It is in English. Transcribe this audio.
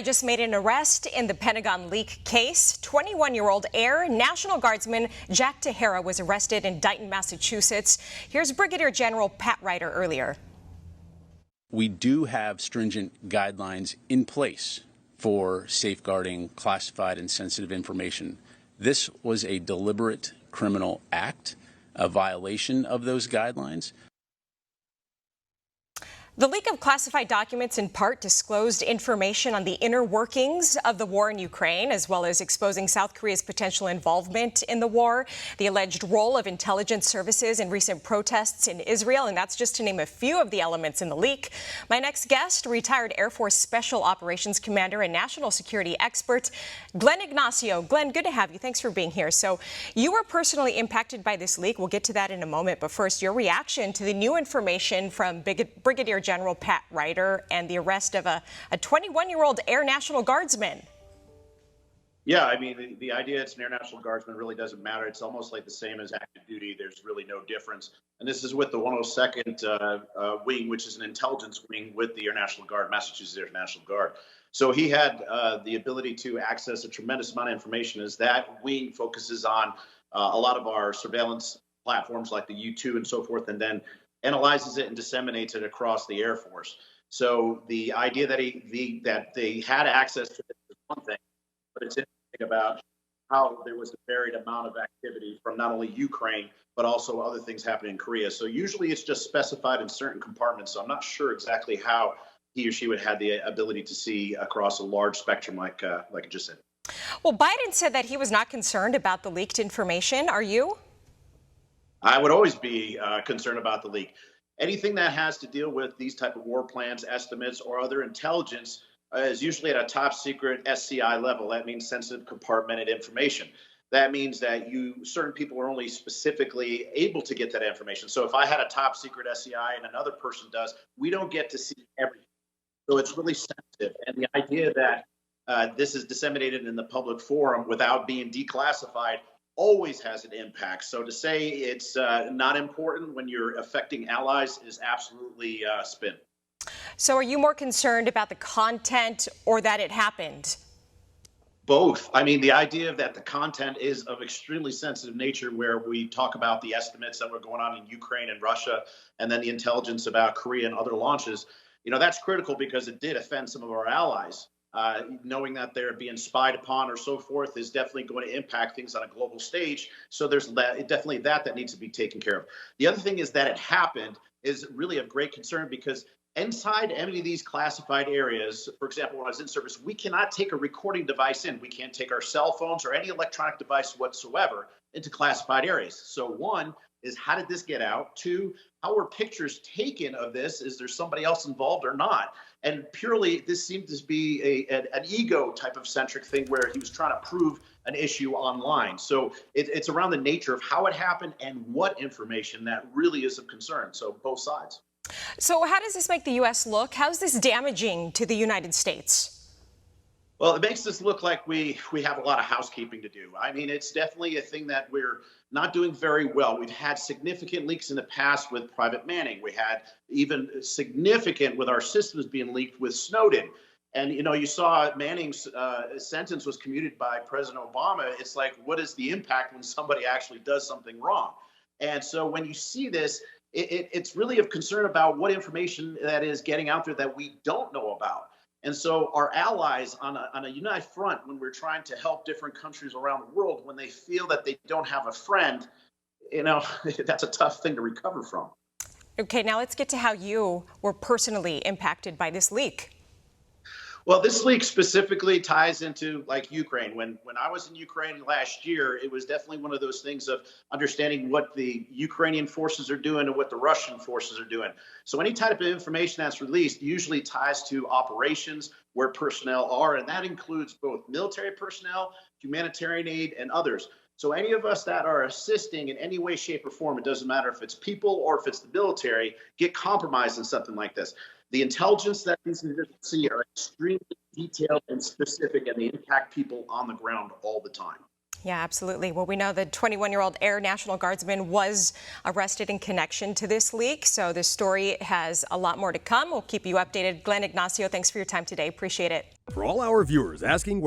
Just made an arrest in the Pentagon leak case. 21-year-old Air National Guardsman Jack Tahara was arrested in Dighton, Massachusetts. Here's Brigadier General Pat Ryder earlier. We do have stringent guidelines in place for safeguarding classified and sensitive information. This was a deliberate criminal act, a violation of those guidelines. The leak of classified documents in part disclosed information on the inner workings of the war in Ukraine, as well as exposing South Korea's potential involvement in the war, the alleged role of intelligence services in recent protests in Israel, and that's just to name a few of the elements in the leak. My next guest, retired Air Force Special Operations Commander and national security expert, Glenn Ignazio. Glenn, good to have you. Thanks for being here. So you were personally impacted by this leak. We'll get to that in a moment, but first, your reaction to the new information from Brigadier General Pat Ryder and the arrest of a 21-year-old Air National Guardsman. Yeah, I mean, the idea it's an Air National Guardsman really doesn't matter. It's almost like the same as active duty. There's really no difference. And this is with the 102nd Wing, which is an intelligence wing with the Air National Guard, Massachusetts Air National Guard. So he had the ability to access a tremendous amount of information, as that wing focuses on a lot of our surveillance platforms like the U-2 and so forth, and then analyzes it and disseminates it across the Air Force. So the idea that that they had access to it is one thing, but it's interesting about how there was a varied amount of activity from not only Ukraine, but also other things happening in Korea. So usually it's just specified in certain compartments. So I'm not sure exactly how he or she would have the ability to see across a large spectrum like I just said. Well, Biden said that he was not concerned about the leaked information. Are you? I would always be concerned about the leak. Anything that has to deal with these type of war plans, estimates, or other intelligence is usually at a top secret SCI level. That means sensitive compartmented information. That means that certain people are only specifically able to get that information. So if I had a top secret SCI and another person does, we don't get to see everything. So it's really sensitive. And the idea that this is disseminated in the public forum without being declassified always has an impact. So to say it's not important when you're affecting allies is absolutely spin. So are you more concerned about the content or that it happened? Both. I mean, the idea that the content is of extremely sensitive nature, where we talk about the estimates that were going on in Ukraine and Russia, and then the intelligence about Korea and other launches, that's critical because it did offend some of our allies. Knowing that they're being spied upon or so forth is definitely going to impact things on a global stage. So there's definitely that needs to be taken care of. The other thing is that it happened is really of great concern, because inside any of these classified areas, for example, when I was in service, we cannot take a recording device in. We can't take our cell phones or any electronic device whatsoever into classified areas. So one is, how did this get out? Two, how were pictures taken of this? Is there somebody else involved or not? And purely, this seemed to be an ego type of centric thing where he was trying to prove an issue online. So it's around the nature of how it happened and what information that really is of concern. So both sides. So how does this make the U.S. look? How's this damaging to the United States? Well, it makes us look like we have a lot of housekeeping to do. I mean, it's definitely a thing that we're not doing very well. We've had significant leaks in the past with Private Manning. We had even significant with our systems being leaked with Snowden. And, you saw Manning's sentence was commuted by President Obama. It's like, what is the impact when somebody actually does something wrong? And so when you see this, it's really of concern about what information that is getting out there that we don't know about. And so our allies on a united front, when we're trying to help different countries around the world, when they feel that they don't have a friend, that's a tough thing to recover from. Okay, now let's get to how you were personally impacted by this leak. Well, this leak specifically ties into like Ukraine. When I was in Ukraine last year, it was definitely one of those things of understanding what the Ukrainian forces are doing and what the Russian forces are doing. So any type of information that's released usually ties to operations where personnel are, and that includes both military personnel, humanitarian aid, and others. So any of us that are assisting in any way, shape, or form, it doesn't matter if it's people or if it's the military, get compromised in something like this. The intelligence that these individuals see are extremely detailed and specific, and they impact people on the ground all the time. Yeah, absolutely. Well, we know the 21-year-old Air National Guardsman was arrested in connection to this leak. So this story has a lot more to come. We'll keep you updated. Glenn, Ignacio, thanks for your time today. Appreciate it. For all our viewers asking